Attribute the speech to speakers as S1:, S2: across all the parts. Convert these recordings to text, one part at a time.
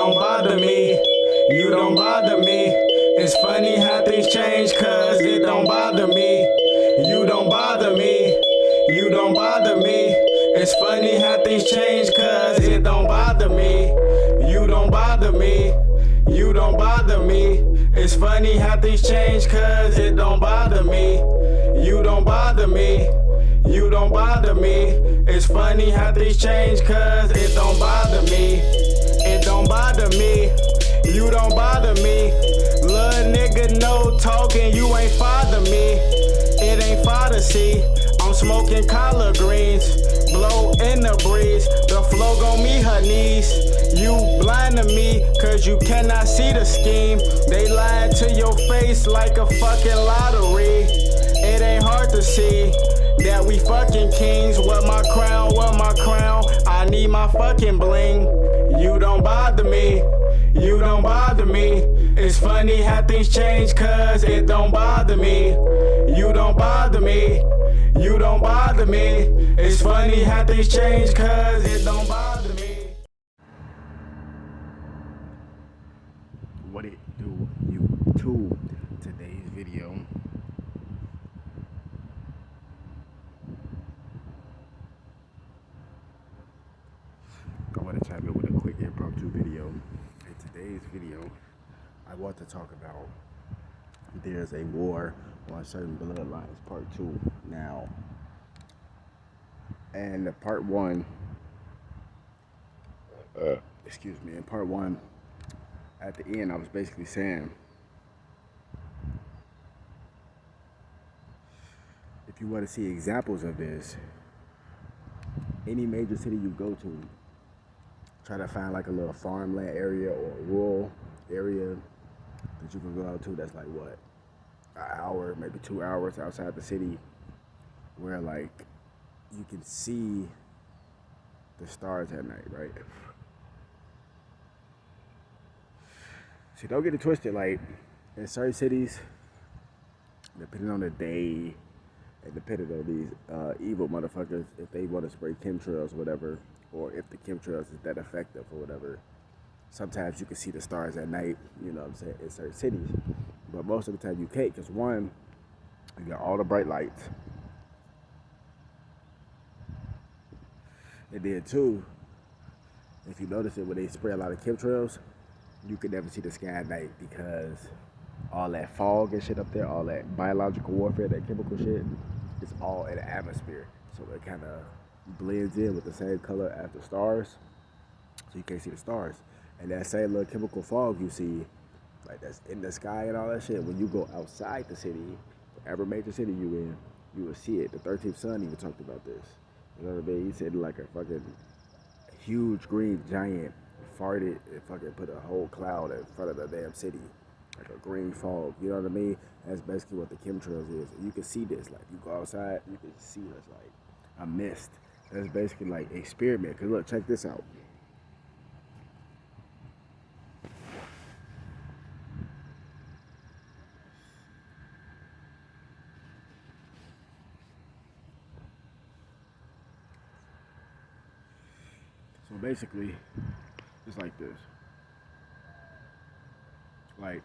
S1: don't bother me. You don't bother me. It's funny how things change, cause it don't bother me. You don't bother me. You don't bother me. It's funny how things change, cause it don't bother me. You don't bother me. You don't bother me. It's funny how things change, cause it don't bother me. You don't bother me. You don't bother me. It's funny how things change, cause it don't bother me. It don't bother me. You don't bother me. Little nigga, no talking, you ain't father me. It ain't father, see. I'm smoking collard greens, blow in the breeze. The flow gon' meet her knees. You blind to me, cause you cannot see the scheme. They lying to your face like a fucking lottery. It ain't hard to see that we fucking kings. What my crown, what my crown. I need my fucking bling. You don't bother me. You don't bother me. It's funny how things change, cause it don't bother me. You don't bother me. You don't bother me. It's funny how things change, cause it don't bother me.
S2: What it do, YouTube? Today's video. I want to chime in with a quick impromptu video. In today's video, I want to talk about there's a war on certain bloodlines, part 2 now. And part 1, in part 1, at the end, I was basically saying, if you want to see examples of this, any major city you go to, try to find like a little farmland area or a rural area that you can go out to that's like what, an hour, maybe 2 hours outside the city, where like you can see the stars at night, right? See, don't get it twisted. Like in certain cities, depending on the day and depending on these evil motherfuckers, if they want to spray chemtrails or whatever, or if the chemtrails is that effective or whatever, sometimes you can see the stars at night, you know what I'm saying, in certain cities. But most of the time you can't, because one, you got all the bright lights. And then two, if you notice it, when they spray a lot of chemtrails, you can never see the sky at night because all that fog and shit up there, all that biological warfare, that chemical shit, it's all in the atmosphere. So it kind of blends in with the same color as the stars, so you can't see the stars. And that same little chemical fog you see, like that's in the sky and all that shit, when you go outside the city, whatever major city you in, you will see it. The 13th Son even talked about this. You know what I mean? He said like a fucking huge green giant farted and fucking put a whole cloud in front of the damn city, like a green fog. You know what I mean? That's basically what the chemtrails is. And you can see this, like you go outside, you can see this like a mist. That's basically like experiment. Cause look, check this out. So basically, it's like this. Like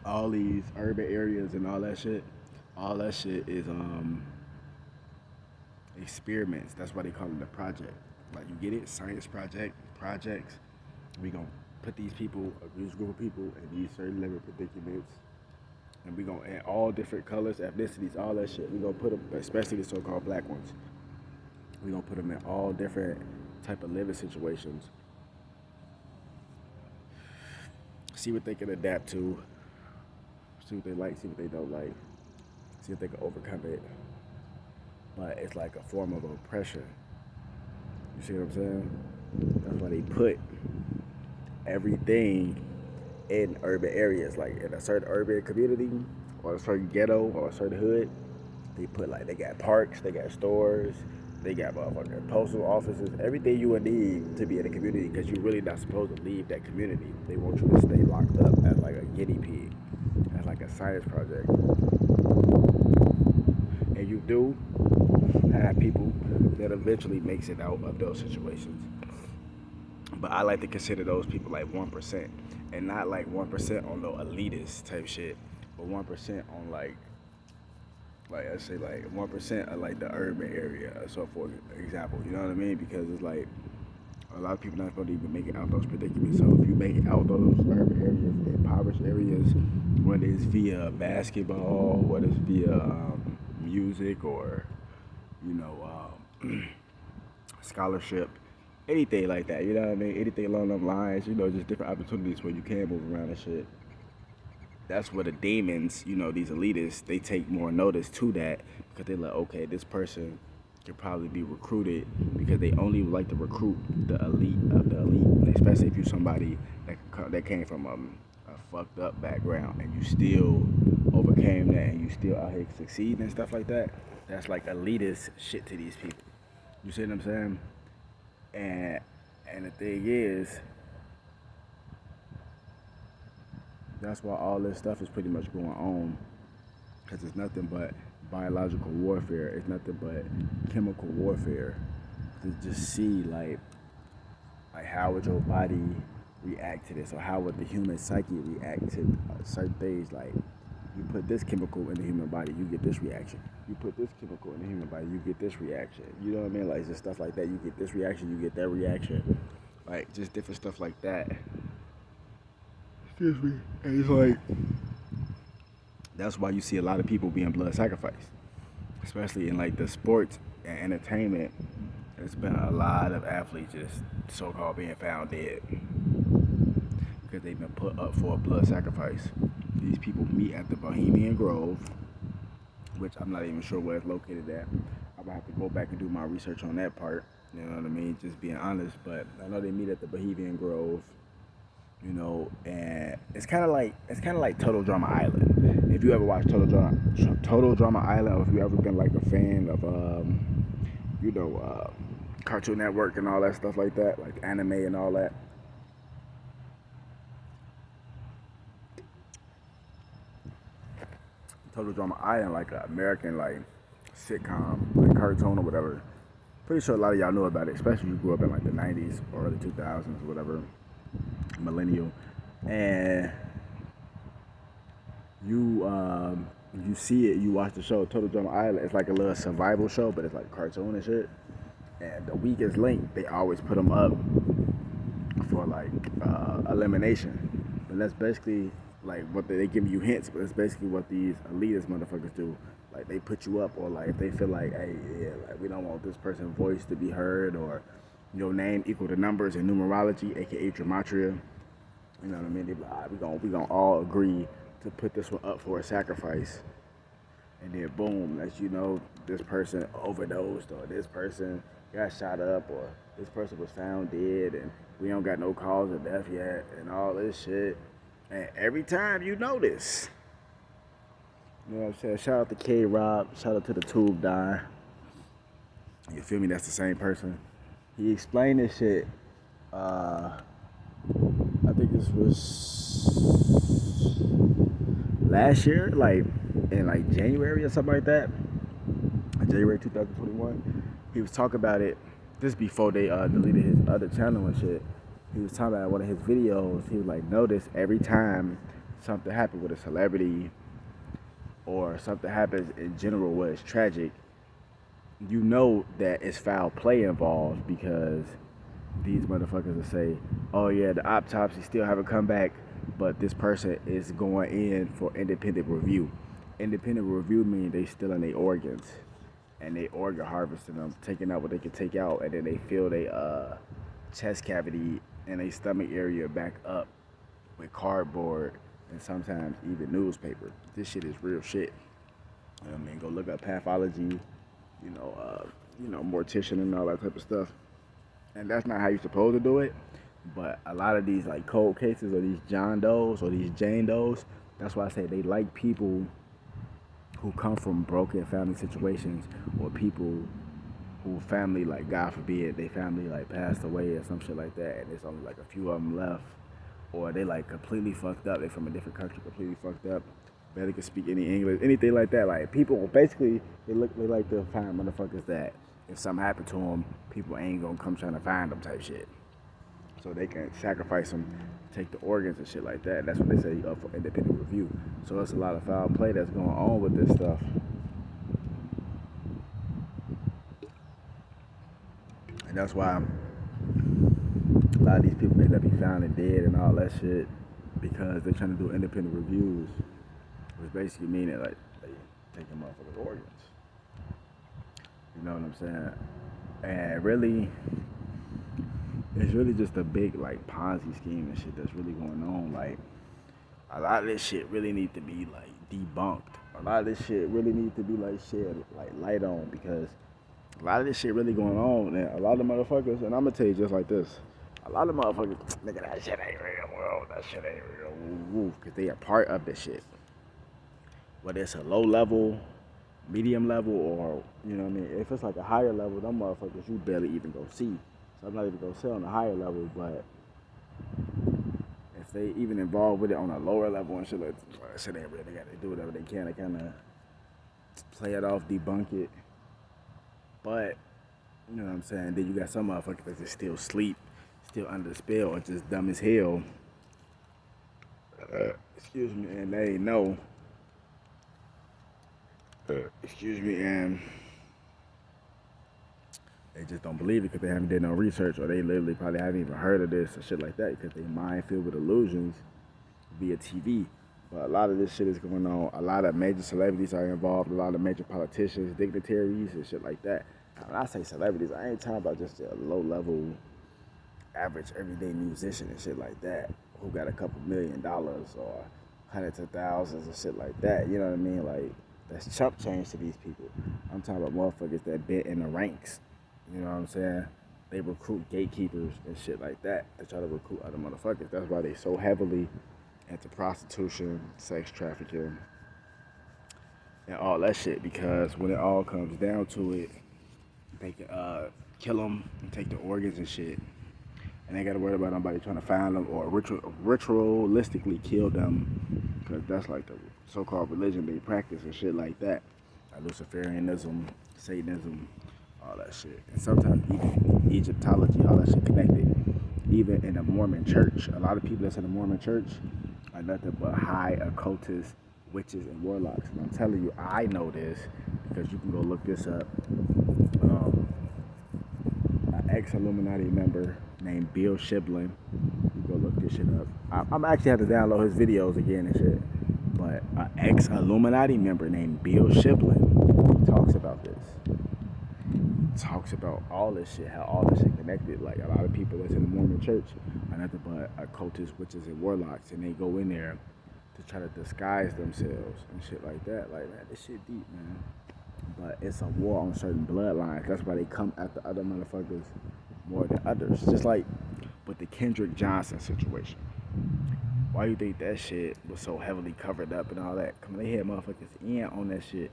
S2: all these urban areas and all that shit is experiments. That's why they call it a project. Like you get it, science projects. We gonna put these people, this group of people, in these certain living predicaments, and we gonna add all different colors, ethnicities, all that shit. We gonna put them, especially the so-called black ones. We gonna put them in all different type of living situations. See what they can adapt to. See what they like. See what they don't like. See if they can overcome it. But it's like a form of oppression. You see what I'm saying? That's why they put everything in urban areas, like in a certain urban community or a certain ghetto or a certain hood. They put like, they got parks, they got stores, they got motherfucking postal offices, everything you would need to be in a community, because you're really not supposed to leave that community. They want you to stay locked up as like a guinea pig, as like a science project. And you do have people that eventually makes it out of those situations. But I like to consider those people like 1%, and not like 1% on no elitist type shit, but 1% on like I say like 1% of like the urban area. So for example, you know what I mean? Because it's like a lot of people not going to even make it out those predicaments. So if you make it out those urban areas, impoverished areas, whether it's via basketball, whether it's via music or you know scholarship, anything like that. You know what I mean? Anything along those lines. You know, just different opportunities where you can move around and shit. That's where the demons, you know, these elitists, they take more notice to that because they're like, okay, this person could probably be recruited because they only like to recruit the elite of the elite, especially if you're somebody that came from a fucked up background and you still overcame that and you still out here succeeding and stuff like that. That's like elitist shit to these people. You see what I'm saying? And the thing is, that's why all this stuff is pretty much going on, because it's nothing but biological warfare. It's nothing but chemical warfare to just see like how would your body react to this, or how would the human psyche react to certain things. Like you put this chemical in the human body, you get this reaction. You put this chemical in the human body, you get this reaction. You know what I mean? Like just stuff like that. You get this reaction, you get that reaction. Like just different stuff like that. Excuse me. And it's like, that's why you see a lot of people being blood sacrificed, especially in like the sports and entertainment. There's been a lot of athletes just so-called being found dead because they've been put up for a blood sacrifice. These people meet at the Bohemian Grove, which I'm not even sure where it's located at. I'm gonna have to go back and do my research on that part. You know what I mean? Just being honest, but I know they meet at the Bohemian Grove. You know, and it's kind of like Total Drama Island. If you ever watched Total Drama Island, or if you ever been like a fan of Cartoon Network and all that stuff like that, like anime and all that. Total Drama Island, like an American like sitcom, like cartoon or whatever. Pretty sure a lot of y'all know about it, especially if you grew up in like the 90s or early 2000s or whatever, millennial. And you see it, you watch the show Total Drama Island. It's like a little survival show, but it's like cartoon and shit. And the weakest link, they always put them up for like elimination. But that's basically like what they give you hints, but it's basically what these elitist motherfuckers do. Like they put you up, or like if they feel like, hey, yeah, like we don't want this person's voice to be heard, or your name equal to numbers in numerology, aka gematria. You know what I mean? They be like, we gonna all agree to put this one up for a sacrifice. And then boom, lets you know this person overdosed, or this person got shot up, or this person was found dead, and we don't got no cause of death yet, and all this shit. And every time you know this. You know what I'm saying? Shout out to K-Rob, shout out to the Tube Don. You feel me? That's the same person. He explained this shit. I think this was last year, like in like January or something like that. January 2021. He was talking about it just before they deleted his other channel and shit. He was talking about one of his videos. He was like, notice every time something happened with a celebrity or something happens in general where it's tragic, you know that it's foul play involved, because these motherfuckers will say, oh yeah, the autopsy still haven't come back, but this person is going in for independent review. Independent review means they still in their organs, and they organ harvesting them, taking out what they can take out, and then they fill their chest cavity and their stomach area back up with cardboard and sometimes even newspaper. This shit is real shit. You know what I mean? Go look up pathology, mortician and all that type of stuff. And that's not how you're supposed to do it. But a lot of these like cold cases, or these John Does or these Jane Does, that's why I say they like people who come from broken family situations, or people who family, like God forbid, they family like passed away or some shit like that, and there's only like a few of them left, or they like completely fucked up. They from a different country, completely fucked up. Barely can speak any English, anything like that. Like people, basically, they like to find motherfuckers that if something happened to them, people ain't gonna come trying to find them type shit. so they can sacrifice them, take the organs and shit like that. That's what they say up for independent review. So it's a lot of foul play that's going on with this stuff. And that's why a lot of these people end up being found and dead and all that shit because they're trying to do independent reviews, which basically meaning like they taking motherfuckers' organs. You know what I'm saying? And really, it's really just a big like Ponzi scheme and shit that's really going on. Like a lot of this shit really need to be like debunked. A lot of this shit really need to be like shed like light on because a lot of this shit really going on, and a lot of motherfuckers, and I'm gonna tell you just like this, a lot of motherfuckers, nigga, that shit ain't real, well, that shit ain't real, because they are part of this shit. Whether it's a low level, medium level, or, you know what I mean, if it's like a higher level, them motherfuckers you barely even go see. So I'm not even gonna say on a higher level, but if they even involved with it on a lower level and shit like that shit ain't real, they gotta do whatever they can to kind of play it off, debunk it. But, you know what I'm saying, then you got some motherfuckers that just still sleep, still under the spell, or just dumb as hell. Excuse me, and they know. Excuse me, and they just don't believe it because they haven't done no research, or they literally probably haven't even heard of this or shit like that because their mind filled with illusions via TV. But a lot of this shit is going on. A lot of major celebrities are involved, a lot of major politicians, dignitaries, and shit like that. When I say celebrities, I ain't talking about just a low-level, average, everyday musician and shit like that who got a couple $1 million or hundreds of thousands and shit like that. You know what I mean? Like, that's chump change to these people. I'm talking about motherfuckers that been in the ranks. You know what I'm saying? They recruit gatekeepers and shit like that to try to recruit other motherfuckers. That's why they so heavily into prostitution, sex trafficking, and all that shit. Because when it all comes down to it, they can kill them and take their organs and shit. And they gotta worry about nobody trying to find them or ritualistically kill them. Because that's like the so-called religion they practice and shit like that. Like Luciferianism, Satanism, all that shit. And sometimes even Egyptology, all that shit connected. Even in the Mormon church, a lot of people that's in the Mormon church are nothing but high occultists, witches, and warlocks. And I'm telling you, I know this because you can go look this up. An ex-Illuminati member named Bill Shiblin. You go look this shit up. I'm actually have to download his videos again and shit. But an ex-Illuminati member named Bill Shiblin talks about this. Talks about all this shit, how all this shit connected. Like a lot of people that's in the Mormon church are nothing but occultists, witches, and warlocks, and they go in there to try to disguise themselves and shit like that. Like, man, this shit deep, man. But it's a war on certain bloodlines. That's why they come after other motherfuckers more than others. Just like with the Kendrick Johnson situation. Why you think that shit was so heavily covered up and all that? Come on, they had motherfuckers in on that shit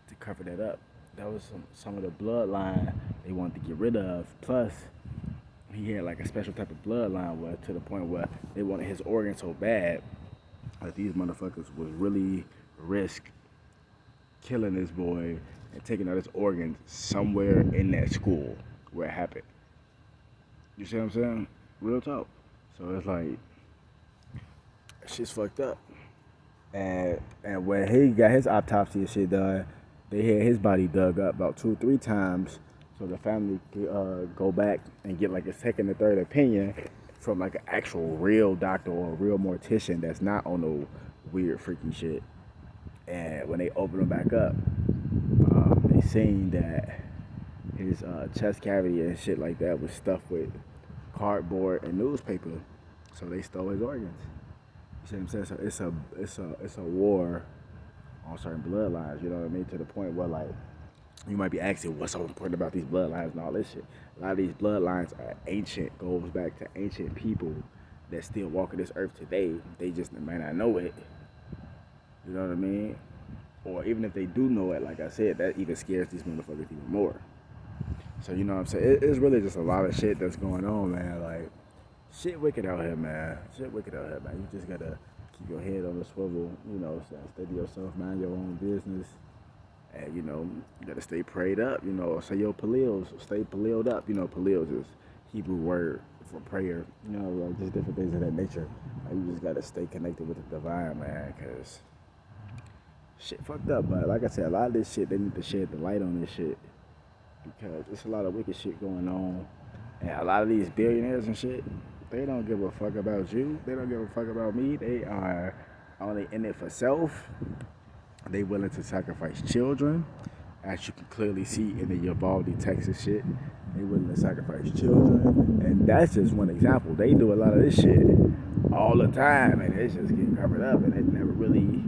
S2: to cover that up. That was some of the bloodline they wanted to get rid of. Plus, he had like a special type of bloodline where to the point where they wanted his organs so bad that these motherfuckers would really risk killing this boy and taking out his organs somewhere in that school where it happened. You see what I'm saying? Real talk. So it's like, shit's fucked up. And when he got his autopsy and shit done, they had his body dug up about 2-3 times so the family could go back and get like a second or third opinion from like an actual real doctor or a real mortician that's not on no weird freaky shit. And when they opened him back up, they seen that his chest cavity and shit like that was stuffed with cardboard and newspaper, so they stole his organs. You see what I'm saying? So it's a war on certain bloodlines. You know what I mean? To the point where like you might be asking what's so important about these bloodlines and all this shit. A lot of these bloodlines are ancient, goes back to ancient people that still walking this earth today. They just may not know it. You know what I mean? Or even if they do know it, like I said, that even scares these motherfuckers even more. So you know what I'm saying? It's really just a lot of shit that's going on, man. Like, shit wicked out here, man. Shit wicked out here, man. You just gotta keep your head on the swivel, you know, steady yourself, mind your own business. And, you know, you gotta stay prayed up, you know, say your palils, stay palilled up. You know, palils is Hebrew word for prayer, you know, like just different things of that nature. Like, you just gotta stay connected with the divine, man, because shit fucked up. But like I said, a lot of this shit, they need to shed the light on this shit because there's a lot of wicked shit going on. And a lot of these billionaires and shit, they don't give a fuck about you. They don't give a fuck about me. They are only in it for self. They willing to sacrifice children, as you can clearly see in the Uvalde, Texas shit. They willing to sacrifice children, and that's just one example. They do a lot of this shit all the time, and it's just getting covered up, and it never really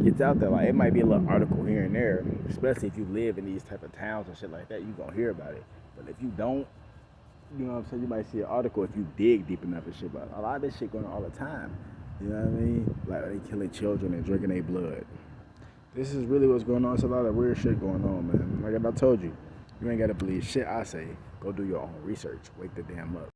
S2: gets out there. Like, it might be a little article here and there, especially if you live in these type of towns and shit like that, you gonna hear about it. But if you don't, you know what I'm saying, you might see an article if you dig deep enough and shit. But a lot of this shit going on all the time. You know what I mean? Like, they killing children and drinking their blood. This is really what's going on. It's a lot of weird shit going on, man. Like I told you, you ain't gotta believe shit I say. Go do your own research. Wake the damn up.